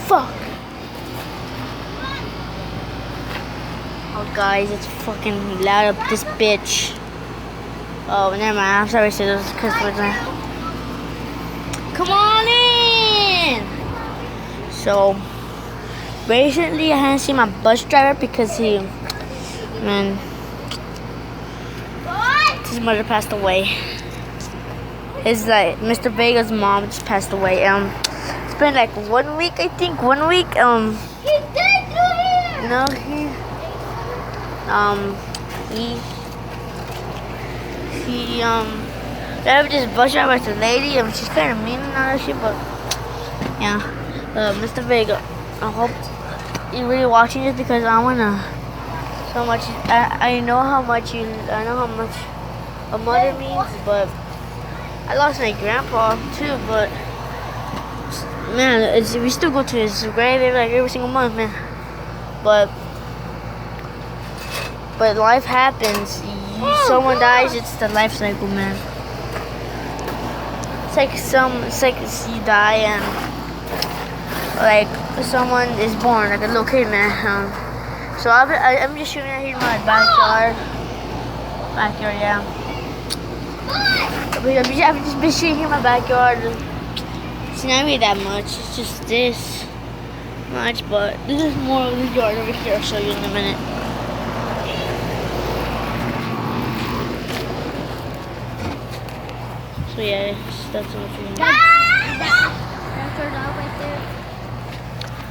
Fuck. Oh, guys, it's fucking loud up this bitch. Oh, never mind. I'm sorry, so those customers. Come on in. So, recently I hadn't seen my bus driver because his mother passed away. His Mr. Vega's mom just passed away. It's been like 1 week, I think. 1 week. He's dead through here. No, I have this bus driver with a lady, she's kind of mean and all that shit, but yeah, Mr. Vega, I hope you're really watching this because I wanna so much. I know how much a mother means, but I lost my grandpa too. But man, we still go to his grave every single month, man. But life happens. Someone dies, it's the life cycle, man. It's like you die and like someone is born, like a little kid, man. So I'm just shooting out here in my backyard. Yeah. I've just been shooting here in my backyard. It's not really that much. It's just this much, but this is more of the yard over here. I'll show you in a minute. So yeah, that's what we're doing. That's our dog right there.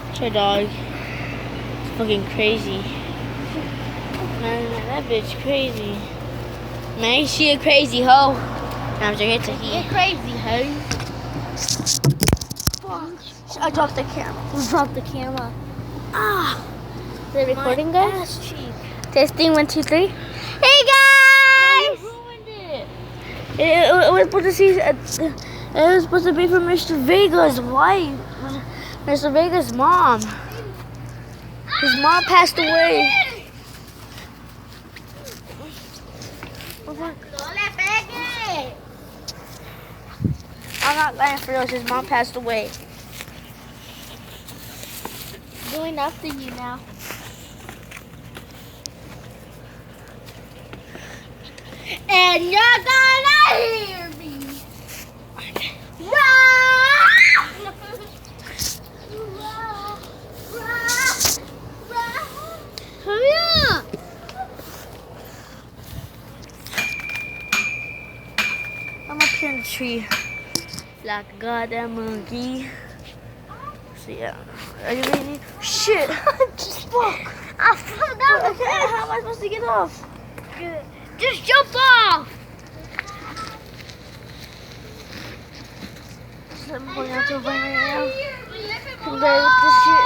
It's our dog. It's fucking crazy. Man, that bitch crazy. Man, she a crazy hoe. I'm sure it's a he. You're crazy, hoe. Fuck. I dropped the camera. Drop the camera. Ah. Is it recording, guys? Testing 1, 2, 3. Hey guys! You ruined it. It was supposed to be for Mr. Vega's wife, Mr. Vega's mom. His mom passed away. I'm not lying for real. His mom passed away. Going after you now. And you're gonna hear me. Hurry up. I'm up here in the tree like a goddamn monkey. So yeah, are you ready? Shit! Just fuck! I fell down. Okay, how am I supposed to get off? Just jump off. So I'm going out to a vine right now. I'm ready with this shit.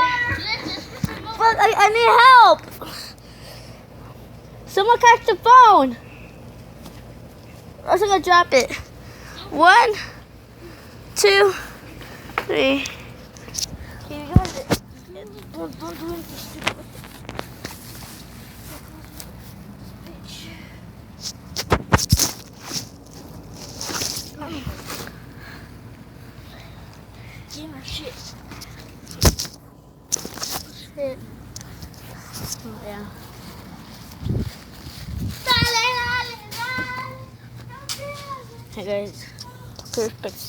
Fuck! I need help! Someone catch the phone! Or else I'm gonna drop it. 1, 2, 3. Okay, you got it. Don't do anything stupid with it. Bitch. Give my shit. Shit. Oh, yeah. Hey guys, perfect.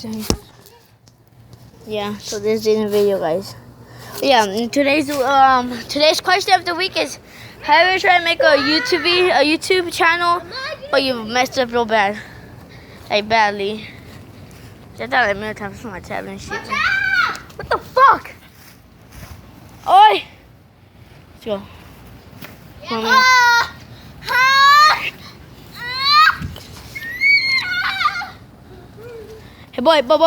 Yeah, so this is the video, guys. Yeah, and today's question of the week is: have you ever tried to make a YouTube channel, but you messed up real bad, like badly? I thought like many times from my tablet and shit. What the fuck? Oi! Let's go. Come on. Hey, boy. Fuck.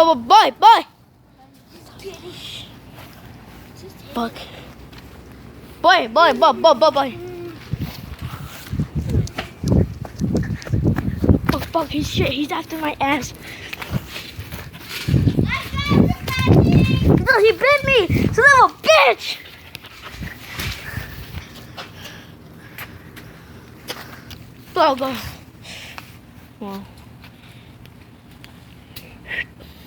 Boy. Fuck, he's after my ass. No, he bit me! It's a little bitch! Go. Well.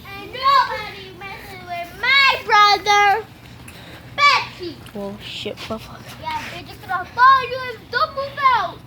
And nobody messes with my brother. Oh shit, fuck. Yeah, they're just gonna follow you and don't move out.